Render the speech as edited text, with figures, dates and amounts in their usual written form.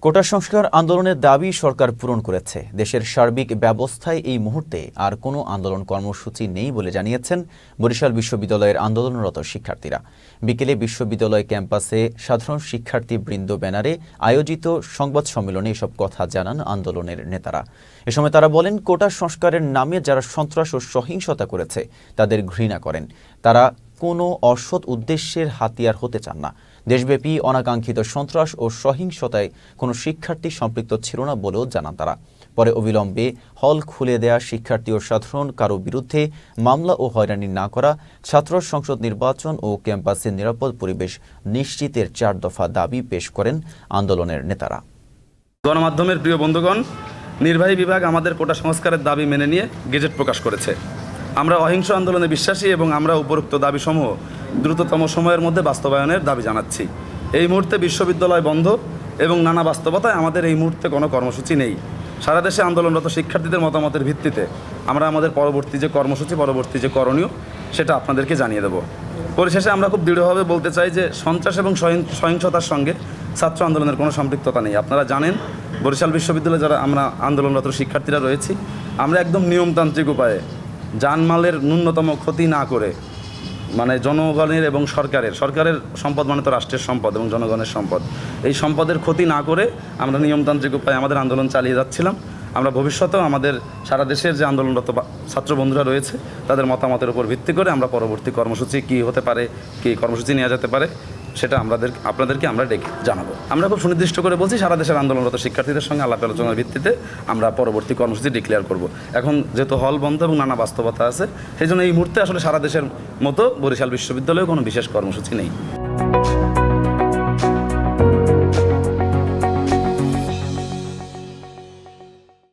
কোটা সংস্কার আন্দোলনের দাবি সরকার পূরণ করেছে। দেশের সার্বিক ব্যবস্থায় এই মুহূর্তে আর কোনো আন্দোলন কর্মসূচি নেই বলে জানিয়েছেন বরিশাল বিশ্ববিদ্যালয়ের আন্দোলনরত শিক্ষার্থীরা। বিকেলে বিশ্ববিদ্যালয় ক্যাম্পাসে সাধারণ শিক্ষার্থী বৃন্দ ব্যানারে আয়োজিত সংবাদ সম্মেলনে এসব কথা জানান আন্দোলনের নেতারা। এ সময় তারা বলেন, কোটা সংস্কারের নামে যারা সন্ত্রাস ও সহিংসতা করেছে তাদের ঘৃণা করেন। তারা কোনো অসৎ উদ্দেশ্যের হাতিয়ার হতে চান না। দেশব্যাপী অনাকাঙ্ক্ষিত সন্ত্রাস ও সহিংসতায় কোনো শিক্ষার্থী সম্পৃক্ত ছিল না বলেও জানান তারা। পরে অবিলম্বে হল খুলে দেয়া শিক্ষার্থী ও সাধারণ কারো বিরুদ্ধে মামলা ও হয়রানি না করা, ছাত্র সংসদ নির্বাচন ও ক্যাম্পাসে নিরাপদ পরিবেশ নিশ্চিতের 4 দফা দাবি পেশ করেন আন্দোলনের নেতারা। গণমাধ্যমের প্রিয় বন্ধুগণ, নির্বাহী বিভাগ আমাদের কোটা সংস্কারের দাবি মেনে নিয়ে গেজেট প্রকাশ করেছে। আমরা অহিংস আন্দোলনে বিশ্বাসী এবং আমরা উপরোক্ত দাবিসমূহ দ্রুততম সময়ের মধ্যে বাস্তবায়নের দাবি জানাচ্ছি। এই মুহূর্তে বিশ্ববিদ্যালয় বন্ধ এবং নানা বাস্তবতায় আমাদের এই মুহূর্তে কোনো কর্মসূচি নেই। সারা দেশে আন্দোলনরত শিক্ষার্থীদের মতামতের ভিত্তিতে আমরা আমাদের পরবর্তী যে কর্মসূচি, পরবর্তী যে করণীয়, সেটা আপনাদেরকে জানিয়ে দেব। পরিশেষে আমরা খুব দৃঢ়ভাবে বলতে চাই যে সন্ত্রাস এবং সহিংসতার সঙ্গে ছাত্র আন্দোলনের কোনো সম্পৃক্ততা নেই। আপনারা জানেন, বরিশাল বিশ্ববিদ্যালয়ে যারা আমরা আন্দোলনরত শিক্ষার্থীরা রয়েছি, আমরা একদম নিয়মতান্ত্রিক উপায়ে জানমালের ন্যূনতম ক্ষতি না করে, মানে জনগণের এবং সরকারের সম্পদ মানে তো রাষ্ট্রের সম্পদ এবং জনগণের সম্পদ, এই সম্পদের ক্ষতি না করে আমরা নিয়মতান্ত্রিক উপায়ে আমাদের আন্দোলন চালিয়ে যাচ্ছিলাম। আমরা ভবিষ্যতেও আমাদের সারা দেশের যে আন্দোলনরত ছাত্র বন্ধুরা রয়েছে তাদের মতামতের উপর ভিত্তি করে আমরা পরবর্তী কর্মসূচি কী হতে পারে, কী কর্মসূচি নেওয়া যেতে পারে, সেটা আপনাদেরকে আমরা ডেকে জানাবো। আমরা খুব সুনির্দিষ্ট করে বলছি, সারা দেশের আন্দোলনরত শিক্ষার্থীদের সঙ্গে আলাপ আলোচনার ভিত্তিতে আমরা পরবর্তী কর্মসূচি ডিক্লেয়ার করব। এখন যেহেতু হল বন্ধ এবং নানা বাস্তবতা আছে, সেই জন্য এই মুহূর্তে আসলে সারা দেশের মতো বরিশাল বিশ্ববিদ্যালয়ে কোনো বিশেষ কর্মসূচি নেই।